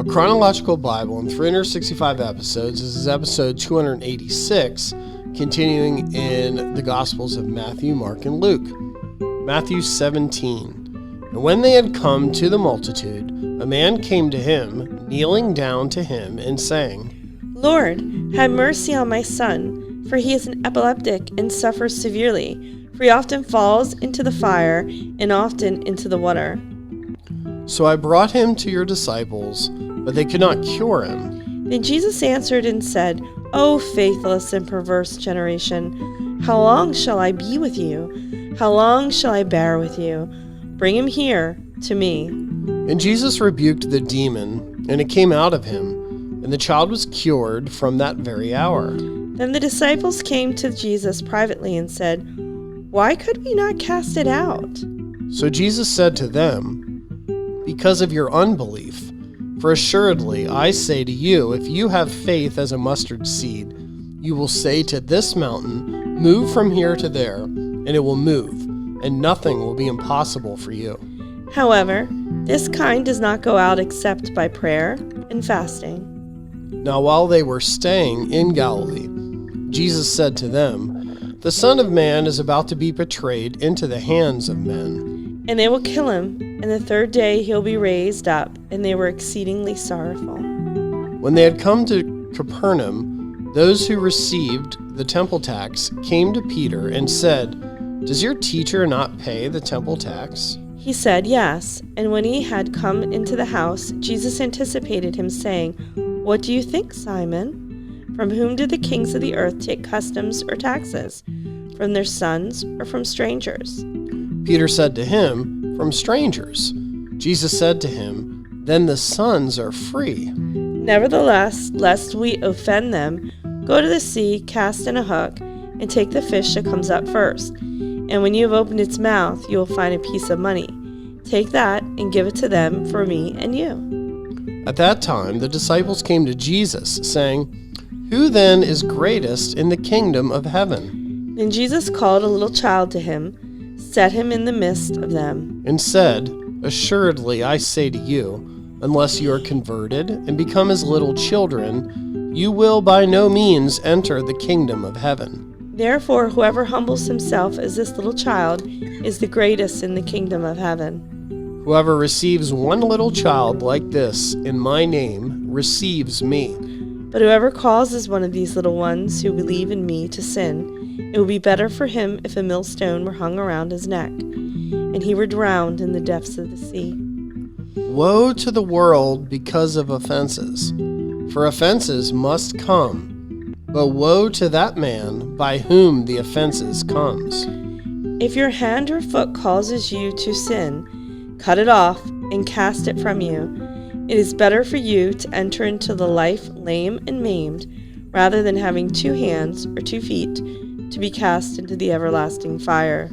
A chronological Bible in 365 episodes. This is episode 286, continuing in the Gospels of Matthew, Mark, and Luke. Matthew 17. And when they had come to the multitude, a man came to him, kneeling down to him, and saying, Lord, have mercy on my son, for he is an epileptic and suffers severely, for he often falls into the fire and often into the water. So I brought him to your disciples, but they could not cure him. Then Jesus answered and said, O faithless and perverse generation, how long shall I be with you? How long shall I bear with you? Bring him here to me. And Jesus rebuked the demon, and it came out of him, and the child was cured from that very hour. Then the disciples came to Jesus privately and said, Why could we not cast it out? So Jesus said to them, Because of your unbelief. For assuredly, I say to you, if you have faith as a mustard seed, you will say to this mountain, Move from here to there, and it will move, and nothing will be impossible for you. However, this kind does not go out except by prayer and fasting. Now while they were staying in Galilee, Jesus said to them, The Son of Man is about to be betrayed into the hands of men. And they will kill him, and the third day he'll be raised up. And they were exceedingly sorrowful. When they had come to Capernaum, those who received the temple tax came to Peter and said, Does your teacher not pay the temple tax? He said, Yes. And when he had come into the house, Jesus anticipated him, saying, What do you think, Simon? From whom do the kings of the earth take customs or taxes? From their sons or from strangers? Peter said to him, From strangers. Jesus said to him, Then the sons are free. Nevertheless, lest we offend them, go to the sea, cast in a hook, and take the fish that comes up first. And when you have opened its mouth, you will find a piece of money. Take that and give it to them for me and you. At that time the disciples came to Jesus, saying, Who then is greatest in the kingdom of heaven? Then Jesus called a little child to him, set him in the midst of them, and said, Assuredly I say to you, unless you are converted and become as little children, you will by no means enter the kingdom of heaven. Therefore whoever humbles himself as this little child is the greatest in the kingdom of heaven. Whoever receives one little child like this in my name receives me. But whoever causes one of these little ones who believe in me to sin, it would be better for him if a millstone were hung around his neck, and he were drowned in the depths of the sea. Woe to the world because of offenses, for offenses must come, but woe to that man by whom the offenses comes. If your hand or foot causes you to sin, cut it off and cast it from you. It is better for you to enter into the life lame and maimed, rather than having 2 hands or 2 feet to be cast into the everlasting fire.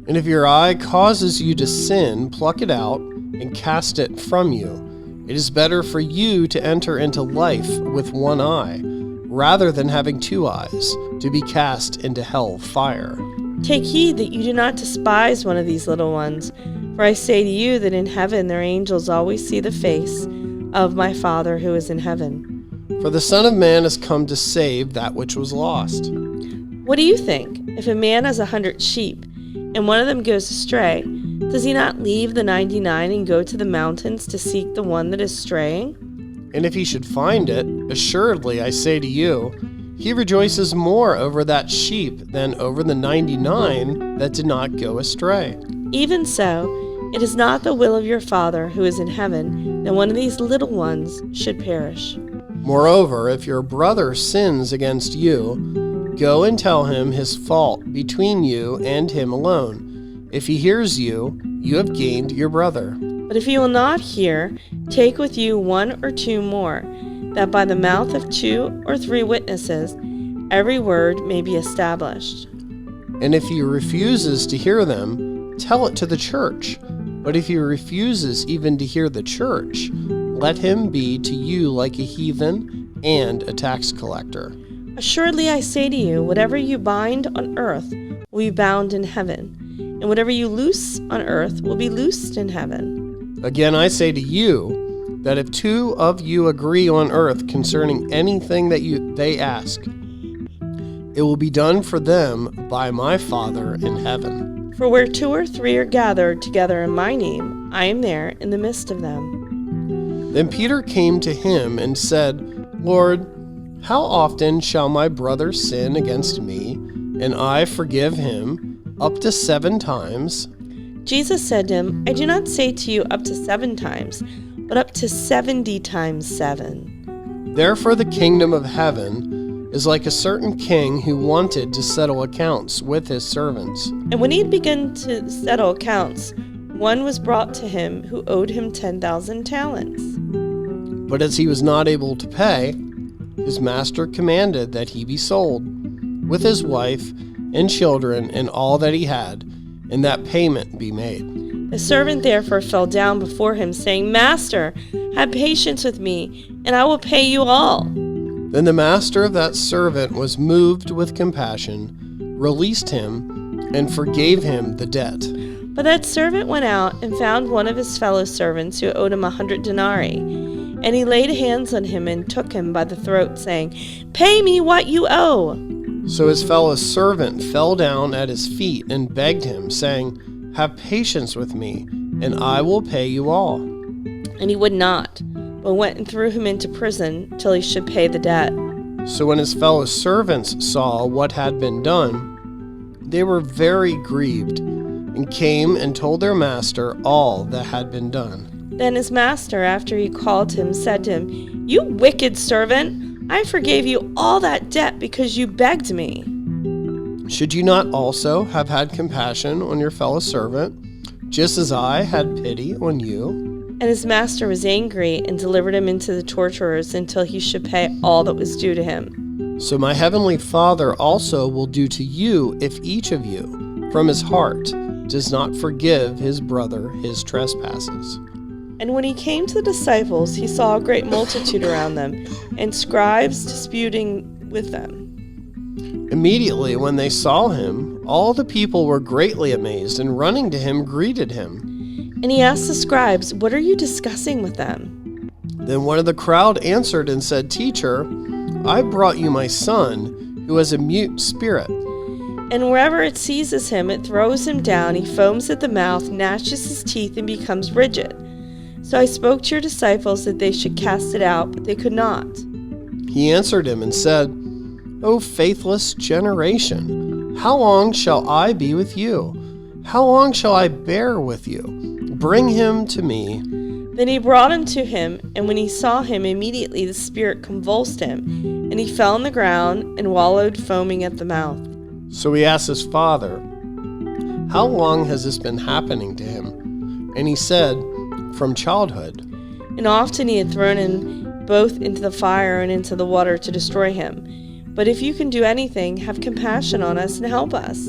And if your eye causes you to sin, pluck it out and cast it from you. It is better for you to enter into life with 1 eye, rather than having 2 eyes, to be cast into hell fire. Take heed that you do not despise one of these little ones, for I say to you that in heaven their angels always see the face of my Father who is in heaven. For the Son of Man has come to save that which was lost. What do you think? If a man has 100 sheep, and one of them goes astray, does he not leave the 99 and go to the mountains to seek the one that is straying? And if he should find it, assuredly I say to you, he rejoices more over that sheep than over the 99 that did not go astray. Even so, it is not the will of your Father who is in heaven that one of these little ones should perish. Moreover, if your brother sins against you, go and tell him his fault between you and him alone. If he hears you, you have gained your brother. But if he will not hear, take with you 1 or 2 more, that by the mouth of 2 or 3 witnesses every word may be established. And if he refuses to hear them, tell it to the church. But if he refuses even to hear the church, let him be to you like a heathen and a tax collector. Assuredly I say to you, whatever you bind on earth will be bound in heaven, and whatever you loose on earth will be loosed in heaven. Again I say to you, that if two of you agree on earth concerning anything that they ask, it will be done for them by my Father in heaven. For where 2 or 3 are gathered together in my name, I am there in the midst of them. Then Peter came to him and said, Lord, how often shall my brother sin against me, and I forgive him? Up to 7 times? Jesus said to him, I do not say to you up to 7 times, but up to 70 times 7. Therefore the kingdom of heaven is like a certain king who wanted to settle accounts with his servants. And when he had begun to settle accounts, one was brought to him who owed him 10,000 talents. But as he was not able to pay, his master commanded that he be sold, with his wife and children and all that he had, and that payment be made. The servant therefore fell down before him, saying, Master, have patience with me, and I will pay you all. Then the master of that servant was moved with compassion, released him, and forgave him the debt. But that servant went out and found one of his fellow servants who owed him 100 denarii. And he laid hands on him and took him by the throat, saying, Pay me what you owe. So his fellow servant fell down at his feet and begged him, saying, Have patience with me, and I will pay you all. And he would not, but went and threw him into prison till he should pay the debt. So when his fellow servants saw what had been done, they were very grieved, and came and told their master all that had been done. Then his master, after he called him, said to him, You wicked servant, I forgave you all that debt because you begged me. Should you not also have had compassion on your fellow servant, just as I had pity on you? And his master was angry and delivered him into the torturers until he should pay all that was due to him. So my heavenly Father also will do to you if each of you, from his heart, does not forgive his brother his trespasses. And when he came to the disciples, he saw a great multitude around them, and scribes disputing with them. Immediately when they saw him, all the people were greatly amazed, and running to him greeted him. And he asked the scribes, What are you discussing with them? Then one of the crowd answered and said, Teacher, I brought you my son, who has a mute spirit. And wherever it seizes him, it throws him down. He foams at the mouth, gnashes his teeth, and becomes rigid. So I spoke to your disciples that they should cast it out, but they could not. He answered him and said, O faithless generation, how long shall I be with you? How long shall I bear with you? Bring him to me. Then he brought him to him, and when he saw him, immediately the spirit convulsed him, and he fell on the ground and wallowed, foaming at the mouth. So he asked his father, How long has this been happening to him? And he said, From childhood. And often he had thrown him both into the fire and into the water to destroy him. But if you can do anything, have compassion on us and help us.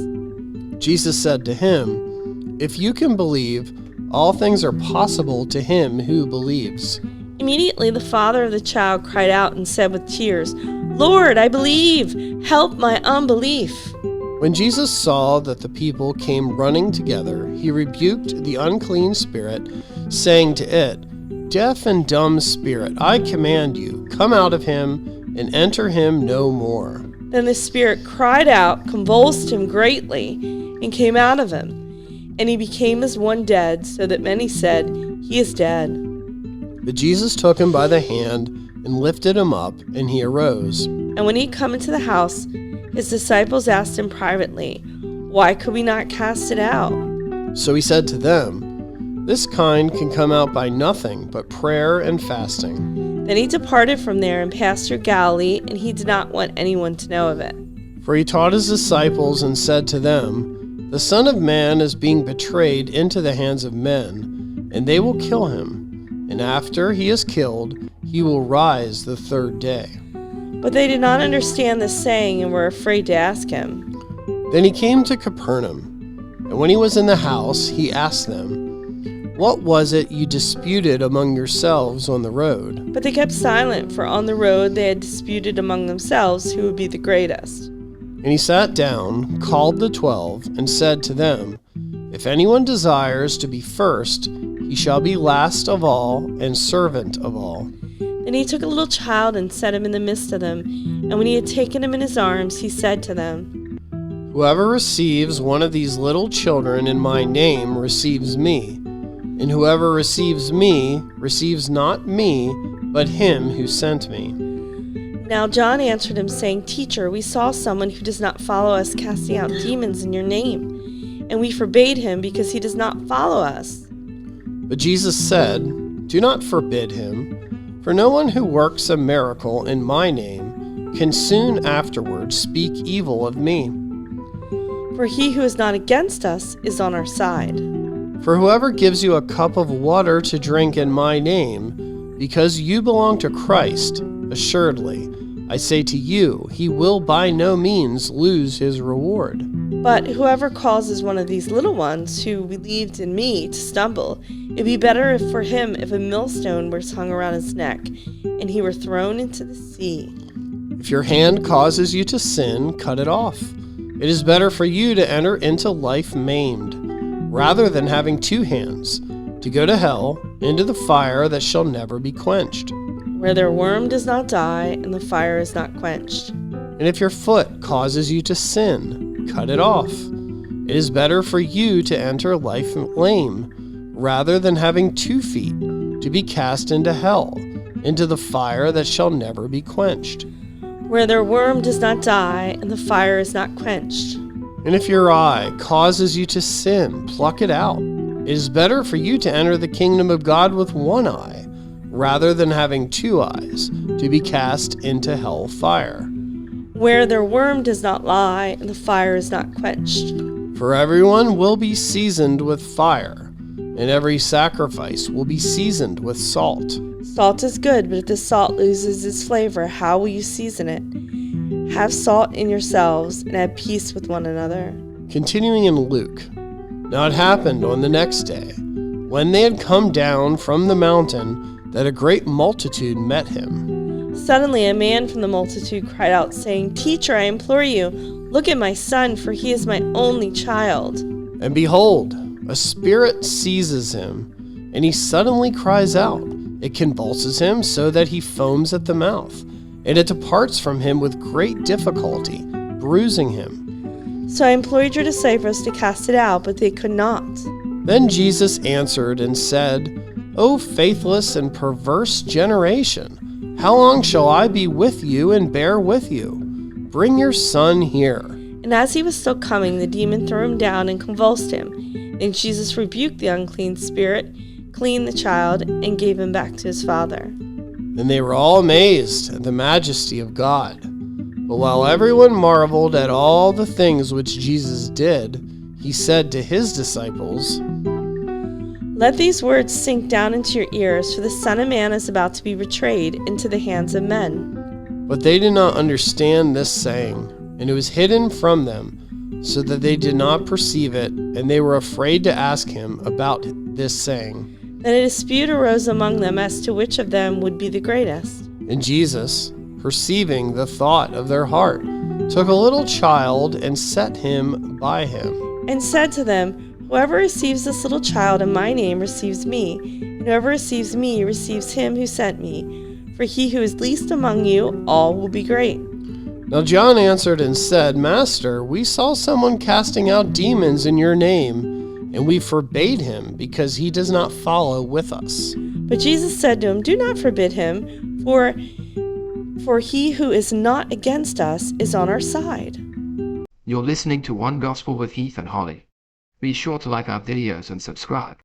Jesus said to him, If you can believe, all things are possible to him who believes. Immediately the father of the child cried out and said with tears, Lord, I believe. Help my unbelief. When Jesus saw that the people came running together, he rebuked the unclean spirit, saying to it, Deaf and dumb spirit, I command you, come out of him and enter him no more. Then the spirit cried out, convulsed him greatly, and came out of him. And he became as one dead, so that many said, He is dead. But Jesus took him by the hand and lifted him up, and he arose. And when he come into the house, his disciples asked him privately, Why could we not cast it out? So he said to them, This kind can come out by nothing but prayer and fasting. Then he departed from there and passed through Galilee, and he did not want anyone to know of it. For he taught his disciples and said to them, The Son of Man is being betrayed into the hands of men, and they will kill him. And after he is killed, he will rise the third day. But they did not understand this saying and were afraid to ask him. Then he came to Capernaum, and when he was in the house, he asked them, What was it you disputed among yourselves on the road? But they kept silent, for on the road they had disputed among themselves who would be the greatest. And he sat down, called the 12, and said to them, If anyone desires to be first, he shall be last of all and servant of all. Then he took a little child and set him in the midst of them. And when he had taken him in his arms, he said to them, Whoever receives one of these little children in my name receives me, and whoever receives me receives not me, but him who sent me. Now John answered him, saying, Teacher, we saw someone who does not follow us casting out demons in your name, and we forbade him because he does not follow us. But Jesus said, Do not forbid him, for no one who works a miracle in my name can soon afterwards speak evil of me. For he who is not against us is on our side. For whoever gives you a cup of water to drink in my name, because you belong to Christ, assuredly, I say to you, he will by no means lose his reward. But whoever causes one of these little ones who believed in me to stumble, it would be better for him if a millstone were hung around his neck, and he were thrown into the sea. If your hand causes you to sin, cut it off. It is better for you to enter into life maimed, rather than having two hands, to go to hell, into the fire that shall never be quenched. Where their worm does not die, and the fire is not quenched. And if your foot causes you to sin, cut it off. It is better for you to enter life lame, rather than having 2 feet, to be cast into hell, into the fire that shall never be quenched. Where their worm does not die, and the fire is not quenched. And if your eye causes you to sin, pluck it out. It is better for you to enter the kingdom of God with 1 eye, rather than having 2 eyes, to be cast into hell fire. Where their worm does not lie, and the fire is not quenched. For everyone will be seasoned with fire, and every sacrifice will be seasoned with salt. Salt is good, but if the salt loses its flavor, how will you season it? Have salt in yourselves, and have peace with one another. Continuing in Luke. Now it happened on the next day, when they had come down from the mountain, that a great multitude met him. Suddenly a man from the multitude cried out, saying, Teacher, I implore you, look at my son, for he is my only child. And behold, a spirit seizes him, and he suddenly cries out. It convulses him so that he foams at the mouth, and it departs from him with great difficulty, bruising him. So I implored your disciples to cast it out, but they could not. Then Jesus answered and said, O faithless and perverse generation, how long shall I be with you and bear with you? Bring your son here. And as he was still coming, the demon threw him down and convulsed him. Then Jesus rebuked the unclean spirit, cleaned the child, and gave him back to his father. And they were all amazed at the majesty of God. But while everyone marveled at all the things which Jesus did, he said to his disciples, Let these words sink down into your ears, for the Son of Man is about to be betrayed into the hands of men. But they did not understand this saying, and it was hidden from them, so that they did not perceive it, and they were afraid to ask him about this saying. Then a dispute arose among them as to which of them would be the greatest. And Jesus, perceiving the thought of their heart, took a little child and set him by him, and said to them, Whoever receives this little child in my name receives me, and whoever receives me receives him who sent me. For he who is least among you, all will be great. Now John answered and said, Master, we saw someone casting out demons in your name, and we forbade him, because he does not follow with us. But Jesus said to him, Do not forbid him, for he who is not against us is on our side. You're listening to One Gospel with Heath and Holly. Be sure to like our videos and subscribe.